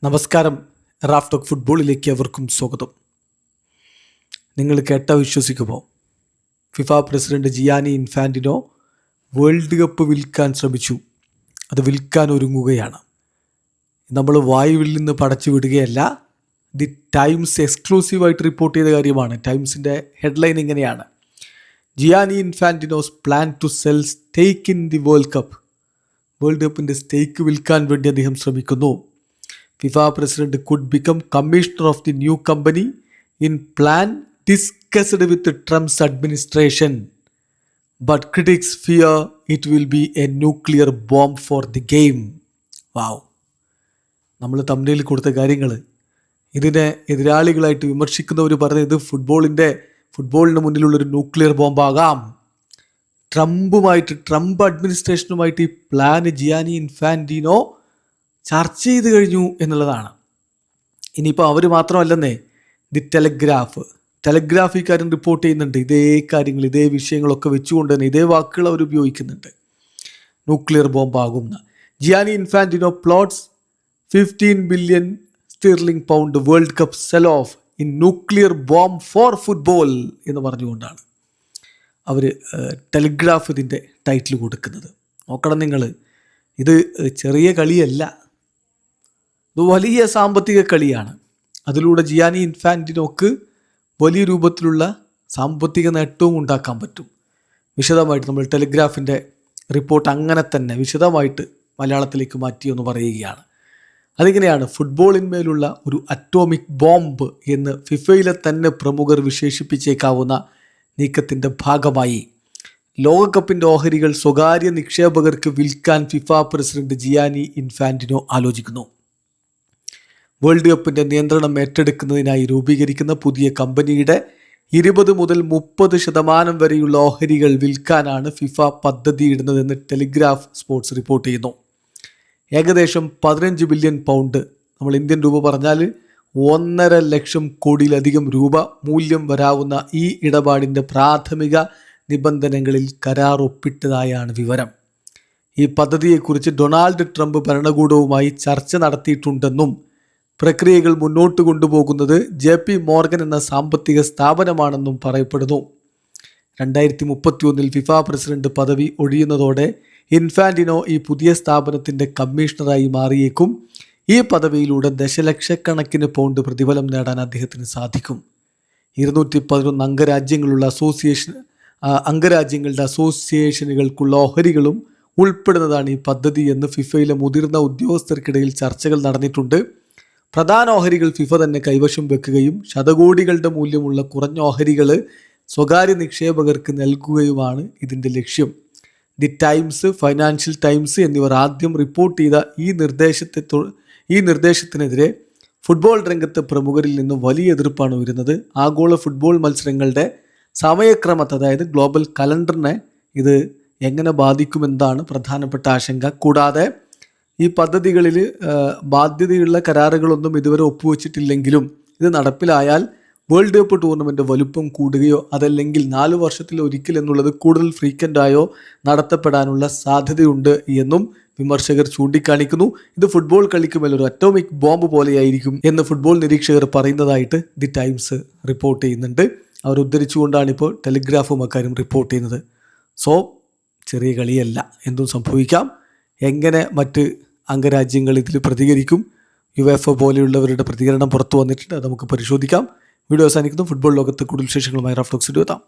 നമസ്കാരം. Raf talk ഫുട്ബോളിലേക്ക് അവർക്കും സ്വാഗതം. നിങ്ങൾ കേട്ട വിശ്വസിക്കുമോ? FIFA president Gianni Infantino world cup വിൽക്കാൻ ശ്രമിച്ചു. അത് വിൽക്കാൻ ഒരുങ്ങുകയാണ്. നമ്മൾ വായുവിൽ നിന്ന് പടച്ചു വിടുകയല്ല. ദി ടൈംസ് എക്സ്ക്ലൂസീവായിട്ട് റിപ്പോർട്ട് ചെയ്ത കാര്യമാണ്. ടൈംസിൻ്റെ ഹെഡ്ലൈൻ ഇങ്ങനെയാണ്: Gianni Infantino's plan to sell stake in the world cup. World കപ്പിൻ്റെ സ്റ്റേക്ക് വിൽക്കാൻ വേണ്ടി അദ്ദേഹം ശ്രമിക്കുന്നു. FIFA president could become commissioner of the new company in plan discussed with the Trump's administration. But critics fear it will be a nuclear bomb for the game. Wow. നമ്മൾ തമ്മിൽ കൊടുത്ത കാര്യങ്ങൾ, ഇതിനെ എതിരാളികളായിട്ട് വിമർശിക്കുന്നവർ പറഞ്ഞത് ഫുട്ബോളിന് മുന്നിലുള്ളൊരു ന്യൂക്ലിയർ ബോംബാകാം. ട്രംപ് അഡ്മിനിസ്ട്രേഷനുമായിട്ട് ഈ plan Gianni Infantino ചർച്ച ചെയ്ത് കഴിഞ്ഞു എന്നുള്ളതാണ്. ഇനിയിപ്പോൾ അവർ മാത്രമല്ലെന്നേ, ദി ടെലഗ്രാഫ് ഈ കാര്യം റിപ്പോർട്ട് ചെയ്യുന്നുണ്ട്. ഇതേ കാര്യങ്ങൾ, ഇതേ വിഷയങ്ങളൊക്കെ വെച്ചുകൊണ്ട് തന്നെ ഇതേ വാക്കുകൾ അവർ ഉപയോഗിക്കുന്നുണ്ട്. ന്യൂക്ലിയർ ബോംബാകുന്ന Gianni Infantino plots 15 billion sterling pound world cup sell off in nuclear bomb for football എന്ന് പറഞ്ഞുകൊണ്ടാണ് അവർ ടെലഗ്രാഫ് ഇതിൻ്റെ ടൈറ്റിൽ കൊടുക്കുന്നത്. നോക്കണം നിങ്ങൾ, ഇത് ചെറിയ കളിയല്ല, ഇത് വലിയ സാമ്പത്തിക കളിയാണ്. അതിലൂടെ ജിയാനി ഇൻഫാന്റിനോക്ക് വലിയ രൂപത്തിലുള്ള സാമ്പത്തിക നേട്ടവും ഉണ്ടാക്കാൻ പറ്റും. വിശദമായിട്ട് നമ്മൾ ടെലിഗ്രാഫിൻ്റെ റിപ്പോർട്ട് അങ്ങനെ തന്നെ വിശദമായിട്ട് മലയാളത്തിലേക്ക് മാറ്റിയെന്ന് പറയുകയാണ്. അതിങ്ങനെയാണ്: ഫുട്ബോളിന്മേലുള്ള ഒരു അറ്റോമിക് ബോംബ് എന്ന് ഫിഫയിലെ തന്നെ പ്രമുഖർ വിശേഷിപ്പിച്ചേക്കാവുന്ന നീക്കത്തിൻ്റെ ഭാഗമായി ലോകകപ്പിൻ്റെ ഓഹരികൾ സ്വകാര്യ നിക്ഷേപകർക്ക് വിൽക്കാൻ ഫിഫ പ്രസിഡന്റ് ജിയാനി ഇൻഫാന്റിനോ ആലോചിക്കുന്നു. വേൾഡ് കപ്പിൻ്റെ നിയന്ത്രണം ഏറ്റെടുക്കുന്നതിനായി രൂപീകരിക്കുന്ന പുതിയ കമ്പനിയുടെ 20 മുതൽ 30% വരെയുള്ള ഓഹരികൾ വിൽക്കാനാണ് ഫിഫ പദ്ധതിയിടുന്നതെന്ന് ടെലിഗ്രാഫ് സ്പോർട്സ് റിപ്പോർട്ട് ചെയ്യുന്നു. ഏകദേശം 15 ബില്യൺ പൗണ്ട്, നമ്മൾ ഇന്ത്യൻ രൂപ പറഞ്ഞാൽ 1.5 ലക്ഷം കോടിയിലധികം രൂപ മൂല്യം വരാവുന്ന ഈ ഇടപാടിൻ്റെ പ്രാഥമിക നിബന്ധനകളിൽ കരാർ ഒപ്പിട്ടതായാണ് വിവരം. ഈ പദ്ധതിയെക്കുറിച്ച് ഡൊണാൾഡ് ട്രംപ് ഭരണകൂടവുമായി ചർച്ച നടത്തിയിട്ടുണ്ടെന്നും പ്രക്രിയകൾ മുന്നോട്ട് കൊണ്ടുപോകുന്നത് JP മോർഗൻ എന്ന സാമ്പത്തിക സ്ഥാപനമാണെന്നും പറയപ്പെടുന്നു. 2031 ഫിഫ പ്രസിഡന്റ് പദവി ഒഴിയുന്നതോടെ ഇൻഫാന്റിനോ ഈ പുതിയ സ്ഥാപനത്തിൻ്റെ കമ്മീഷണറായി മാറിയേക്കും. ഈ പദവിയിലൂടെ ദശലക്ഷക്കണക്കിന് പൗണ്ട് പ്രതിഫലം നേടാൻ അദ്ദേഹത്തിന് സാധിക്കും. 211 അംഗരാജ്യങ്ങളുടെ അസോസിയേഷനുകൾക്കുള്ള ഓഹരികളും ഉൾപ്പെടുന്നതാണ് ഈ പദ്ധതി എന്ന് ഫിഫയിലെ മുതിർന്ന ഉദ്യോഗസ്ഥർക്കിടയിൽ ചർച്ചകൾ നടന്നിട്ടുണ്ട്. പ്രധാന ഓഹരികൾ ഫിഫ തന്നെ കൈവശം വെക്കുകയും ശതകോടികളുടെ മൂല്യമുള്ള കുറഞ്ഞ ഓഹരികൾ സ്വകാര്യ നിക്ഷേപകർക്ക് നൽകുകയുമാണ് ഇതിൻ്റെ ലക്ഷ്യം. ദി ടൈംസ്, ഫൈനാൻഷ്യൽ ടൈംസ് എന്നിവർ ആദ്യം റിപ്പോർട്ട് ചെയ്ത ഈ നിർദ്ദേശത്തിനെതിരെ ഫുട്ബോൾ രംഗത്തെ പ്രമുഖരിൽ നിന്ന് വലിയ എതിർപ്പാണ് വരുന്നത്. ആഗോള ഫുട്ബോൾ മത്സരങ്ങളുടെ സമയക്രമത്തെ, അതായത് ഗ്ലോബൽ കലണ്ടറിനെ ഇത് എങ്ങനെ ബാധിക്കുമെന്നാണ് പ്രധാനപ്പെട്ട ആശങ്ക. കൂടാതെ ഈ പദ്ധതികളിൽ ബാധ്യതയുള്ള കരാറുകളൊന്നും ഇതുവരെ ഒപ്പുവെച്ചിട്ടില്ലെങ്കിലും ഇത് നടപ്പിലായാൽ വേൾഡ് കപ്പ് ടൂർണമെൻ്റ് വലുപ്പം കൂടുകയോ അതല്ലെങ്കിൽ 4 വർഷത്തിലൊരിക്കൽ എന്നുള്ളത് കൂടുതൽ ഫ്രീക്വൻ്റായോ നടത്തപ്പെടാനുള്ള സാധ്യതയുണ്ട് എന്നും വിമർശകർ ചൂണ്ടിക്കാണിക്കുന്നു. ഇത് ഫുട്ബോൾ കളിക്കുമേലൊരു അറ്റോമിക് ബോംബ് പോലെയായിരിക്കും എന്ന് ഫുട്ബോൾ നിരീക്ഷകർ പറയുന്നതായിട്ട് ദി ടൈംസ് റിപ്പോർട്ട് ചെയ്യുന്നുണ്ട്. അവർ ഉദ്ധരിച്ചുകൊണ്ടാണിപ്പോൾ ടെലിഗ്രാഫും അക്കാര്യം റിപ്പോർട്ട് ചെയ്യുന്നത്. സോ ചെറിയ കളിയല്ല, എന്തും സംഭവിക്കാം. എങ്ങനെ മറ്റ് അംഗരാജ്യങ്ങൾ ഇതിൽ പ്രതികരിക്കും, UEFA പോലെയുള്ളവരുടെ പ്രതികരണം പുറത്തു വന്നിട്ടുണ്ട്, അത് നമുക്ക് പരിശോധിക്കാം. വീഡിയോ അവസാനിക്കുന്നു. ഫുട്ബോൾ ലോകത്ത് കൂടുതൽ വിശേഷങ്ങളുമായി റാഫ് ടോക്സിൽ എത്താം.